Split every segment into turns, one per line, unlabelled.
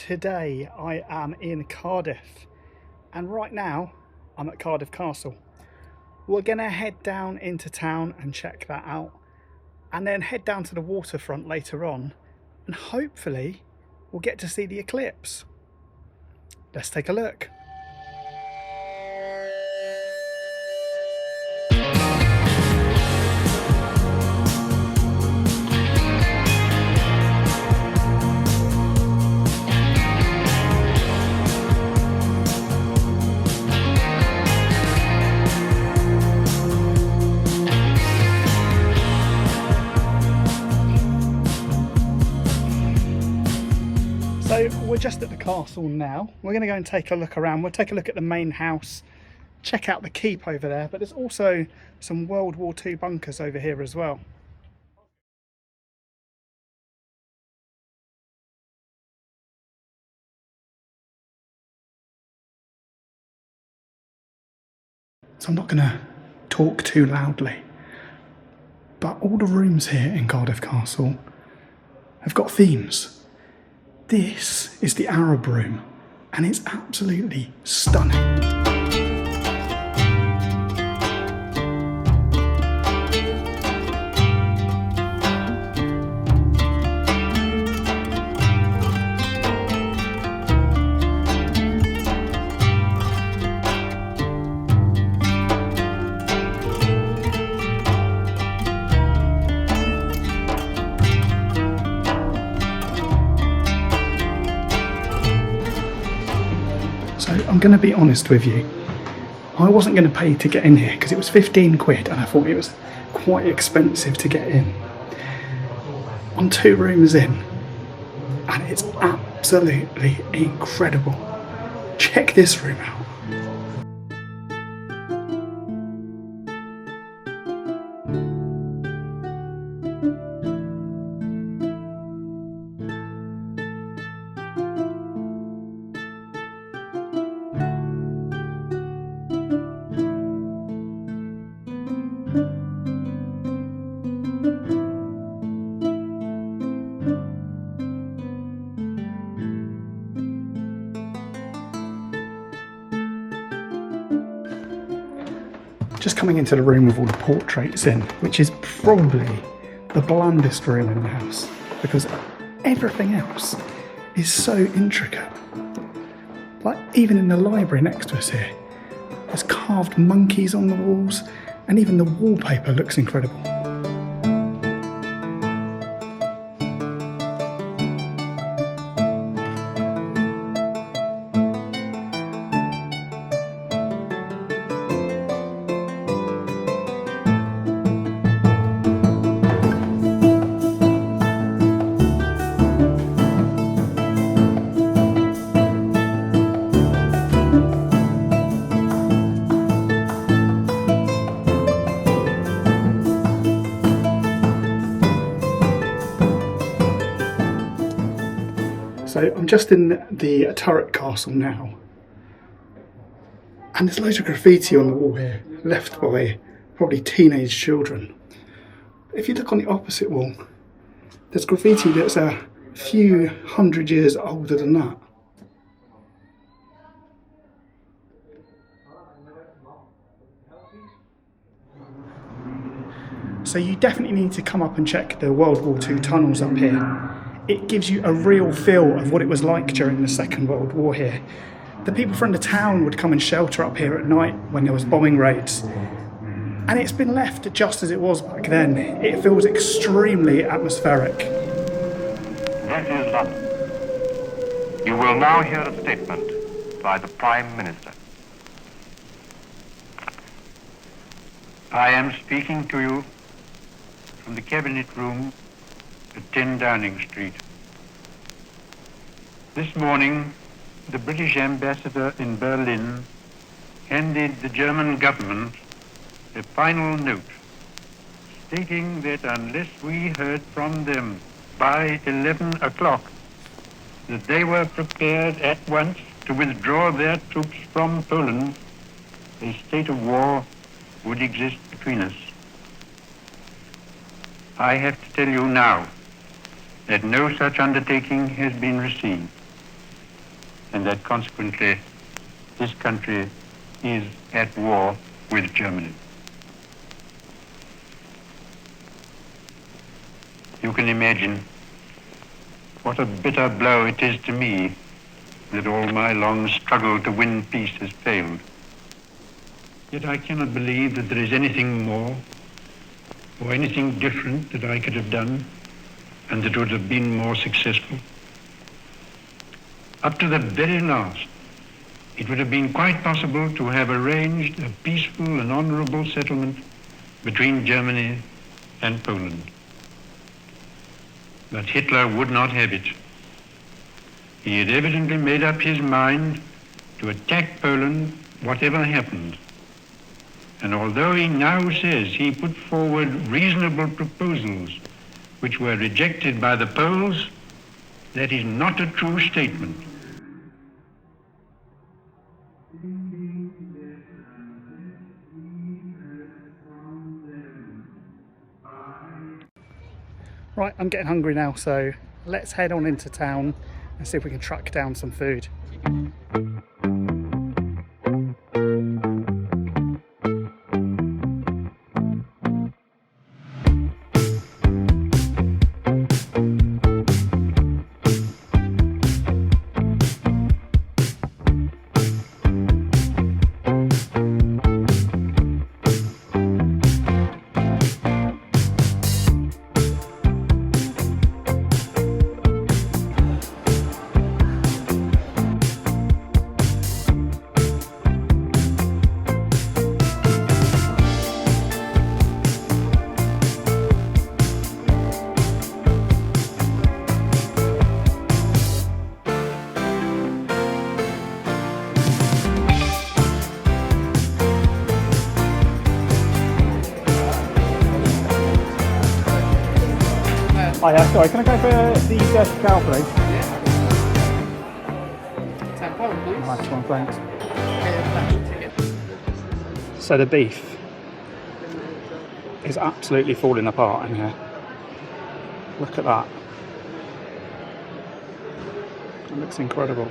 Today I am in Cardiff, and right now I'm at Cardiff Castle. We're gonna head down into town and check that out, and then head down to the waterfront later on, and hopefully we'll get to see the eclipse. Let's take a look. So we're just at the castle now. We're going to go and take a look around. We'll take a look at the main house, check out the keep over there, but there's also some World War II bunkers over here as well. So I'm not going to talk too loudly, but all the rooms here in Cardiff Castle have got themes. This is the Arab room, and it's absolutely stunning. So I'm going to be honest with you, I wasn't going to pay to get in here because it was 15 quid and I thought it was quite expensive to get in. I'm 2 rooms in and it's absolutely incredible. Check this room out. Just coming into the room with all the portraits in, which is probably the blandest room in the house because everything else is so intricate. Like even in the library next to us here, there's carved monkeys on the walls and even the wallpaper looks incredible. So I'm just in the turret castle now, and there's loads of graffiti on the wall here, left by probably teenage children. If you look on the opposite wall, there's graffiti that's a few hundred years older than that. So you definitely need to come up and check the World War II tunnels up here. It gives you a real feel of what it was like during the Second World War here. The people from the town would come and shelter up here at night when there was bombing raids. And it's been left just as it was back then. It feels extremely atmospheric.
This is London. You will now hear a statement by the Prime Minister.
I am speaking to you from the Cabinet Room at 10 Downing Street. This morning, the British ambassador in Berlin handed the German government a final note stating that unless we heard from them by 11 o'clock, that they were prepared at once to withdraw their troops from Poland, a state of war would exist between us. I have to tell you now that no such undertaking has been received. and that consequently this country is at war with Germany. You can imagine what a bitter blow it is to me that all my long struggle to win peace has failed. Yet I cannot believe that there is anything more or anything different that I could have done and that would have been more successful. Up to the very last, it would have been quite possible to have arranged a peaceful and honorable settlement between Germany and Poland. But Hitler would not have it. He had evidently made up his mind to attack Poland whatever happened. And although he now says he put forward reasonable proposals which were rejected by the Poles, that is not a true statement.
Right, I'm getting hungry now, so let's head on into town and see if we can track down some food. Oh yeah, sorry, can I go for the dirty cow, please?
£10, please.
Nice one, thanks. So the beef is absolutely falling apart in here. Look at that. It looks incredible.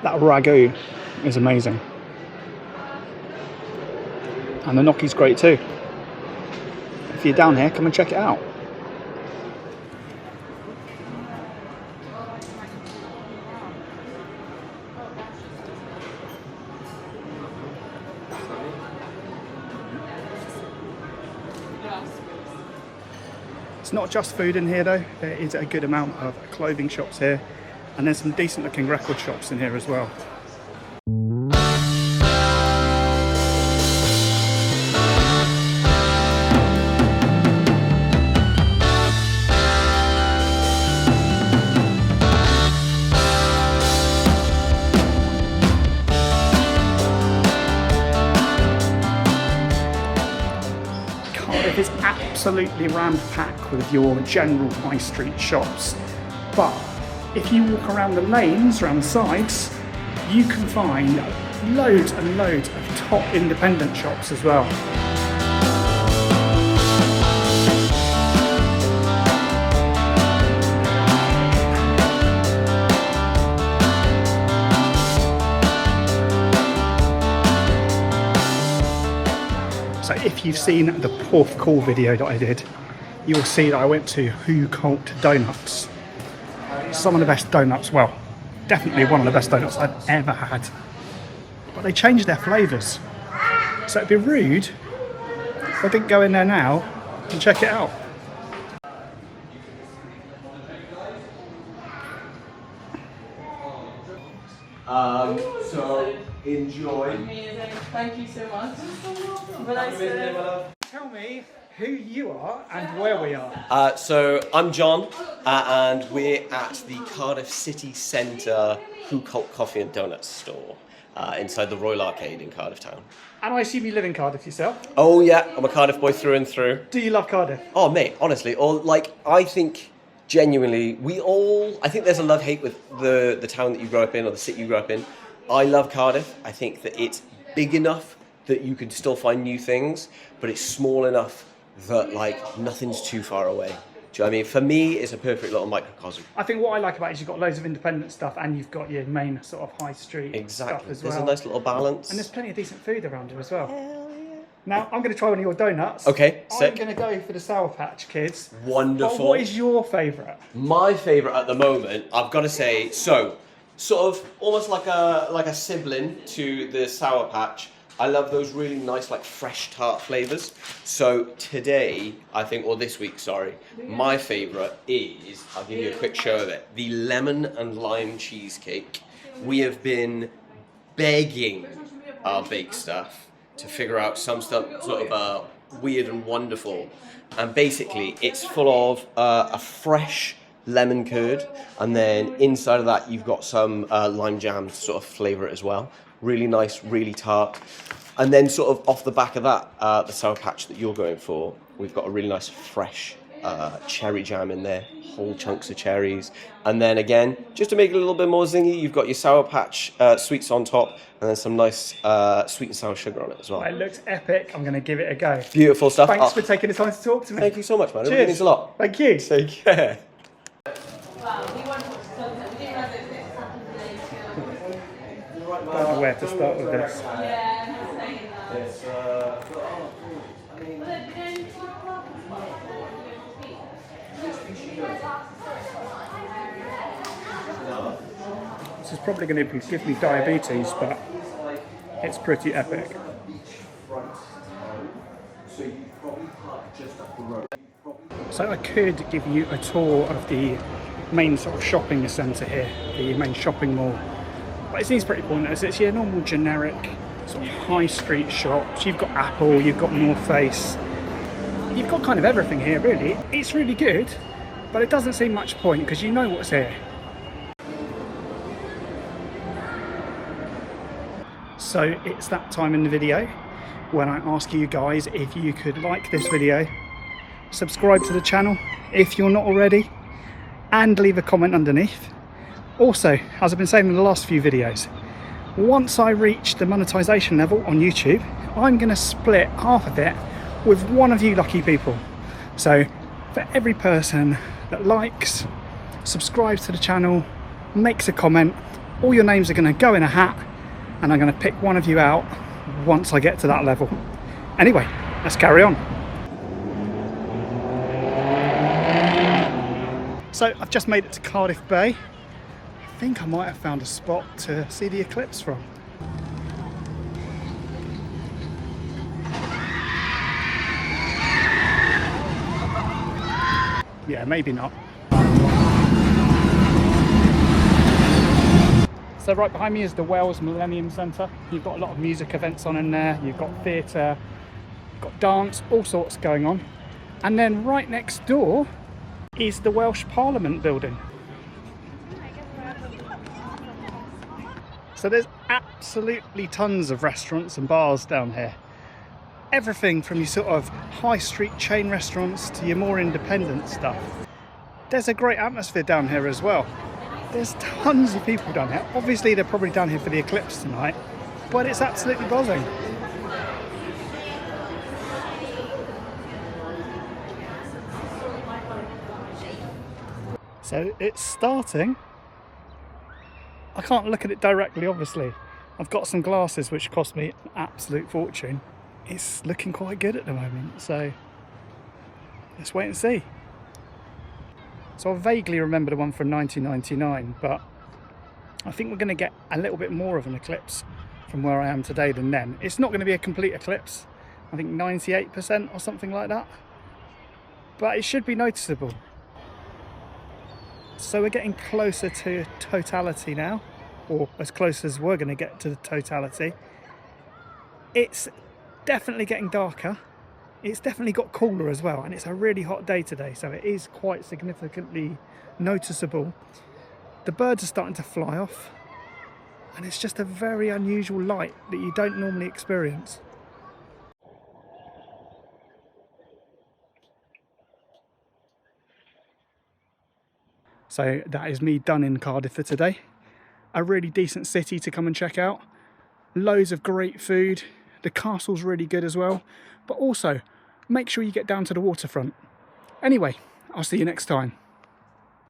That ragu is amazing. And the gnocchi's great too. If you're down here, come and check it out. It's not just food in here though, there is a good amount of clothing shops here, and there's some decent looking record shops in here as well. Cardiff is absolutely rammed-packed with your general high street shops, but if you walk around the lanes, around the sides, you can find loads and loads of top independent shops as well. So if you've seen the Porth Call video that I did, you'll see that I went to Who Cult Donuts. Some of the best donuts, well, definitely one of the best donuts I've ever had. But they changed their flavours. So it'd be rude if I didn't go in there now and check it out.
So enjoy.
Amazing. Thank you so much.
Tell me who you are and where we are.
So I'm John, and we're at the Cardiff City Centre Who Cult Coffee and Donuts store inside the Royal Arcade in Cardiff Town.
And I assume you live in Cardiff yourself.
Oh yeah, I'm a Cardiff boy through and through.
Do you love Cardiff?
Oh mate, honestly, I think genuinely I think there's a love-hate with the town that you grow up in or the city you grow up in. I love Cardiff. I think that it's big enough that you can still find new things, but it's small enough that like nothing's too far away. Do you know what I mean? For me, it's a perfect little microcosm.
I think what I like about it is you've got loads of independent stuff and you've got your main sort of high street
Exactly.
stuff as well.
There's a nice little balance.
And there's plenty of decent food around here as well. Hell yeah. Now, I'm going to try one of your donuts.
Okay, sick.
I'm going to go for the Sour Patch Kids.
Wonderful.
But what is your favourite?
My favourite at the moment, I've got to say, so sort of almost like a sibling to the Sour Patch. I love those really nice, like fresh tart flavours. So today, I think, or this week, sorry, my favourite is, I'll give you a quick show of it, the lemon and lime cheesecake. We have been begging our bake staff to figure out some stuff sort of weird and wonderful. And basically, it's full of a fresh lemon curd, and then inside of that, you've got some lime jam to sort of flavour it as well. Really nice, really tart. And then sort of off the back of that, the Sour Patch that you're going for, we've got a really nice fresh cherry jam in there, whole chunks of cherries. And then again, just to make it a little bit more zingy, you've got your Sour Patch sweets on top, and then some nice sweet and sour sugar on it as well.
It looks epic. I'm going to give it a go.
Beautiful stuff.
Thanks for taking the time to talk to me.
Thank you so much, man. It really
Cheers.
means a lot.
Thank you.
Take care.
Don't know where to start with this. This is probably going to give me diabetes, but it's pretty epic. So I could give you a tour of the main sort of shopping centre here, the main shopping mall. But it seems pretty pointless. It's your normal generic sort of high street shops. You've got Apple, you've got North Face. You've got kind of everything here, really. It's really good, but it doesn't seem much point because you know what's here. So it's that time in the video when I ask you guys if you could like this video, subscribe to the channel if you're not already, and leave a comment underneath. Also, as I've been saying in the last few videos, once I reach the monetization level on YouTube, I'm going to split half of it with one of you lucky people. So for every person that likes, subscribes to the channel, makes a comment, all your names are going to go in a hat, and I'm going to pick one of you out once I get to that level. Anyway, let's carry on. So I've just made it to Cardiff Bay. I think I might have found a spot to see the eclipse from. Yeah, maybe not. So right behind me is the Wales Millennium Centre. You've got a lot of music events on in there. You've got theatre, you've got dance, all sorts going on. And then right next door is the Welsh Parliament building. So there's absolutely tons of restaurants and bars down here. Everything from your sort of high street chain restaurants to your more independent stuff. There's a great atmosphere down here as well. There's tons of people down here. Obviously they're probably down here for the eclipse tonight, but it's absolutely buzzing. So it's starting. I can't look at it directly, obviously. I've got some glasses which cost me an absolute fortune. It's looking quite good at the moment, so let's wait and see. So I vaguely remember the one from 1999, but I think we're going to get a little bit more of an eclipse from where I am today than then. It's not going to be a complete eclipse, I think 98% or something like that, but it should be noticeable. So we're getting closer to totality now, or as close as we're going to get to the totality. It's definitely getting darker. It's definitely got cooler as well, and it's a really hot day today, so it is quite significantly noticeable. The birds are starting to fly off, and it's just a very unusual light that you don't normally experience. So that is me done in Cardiff for today. A really decent city to come and check out. Loads of great food. The castle's really good as well. But also, make sure you get down to the waterfront. Anyway, I'll see you next time.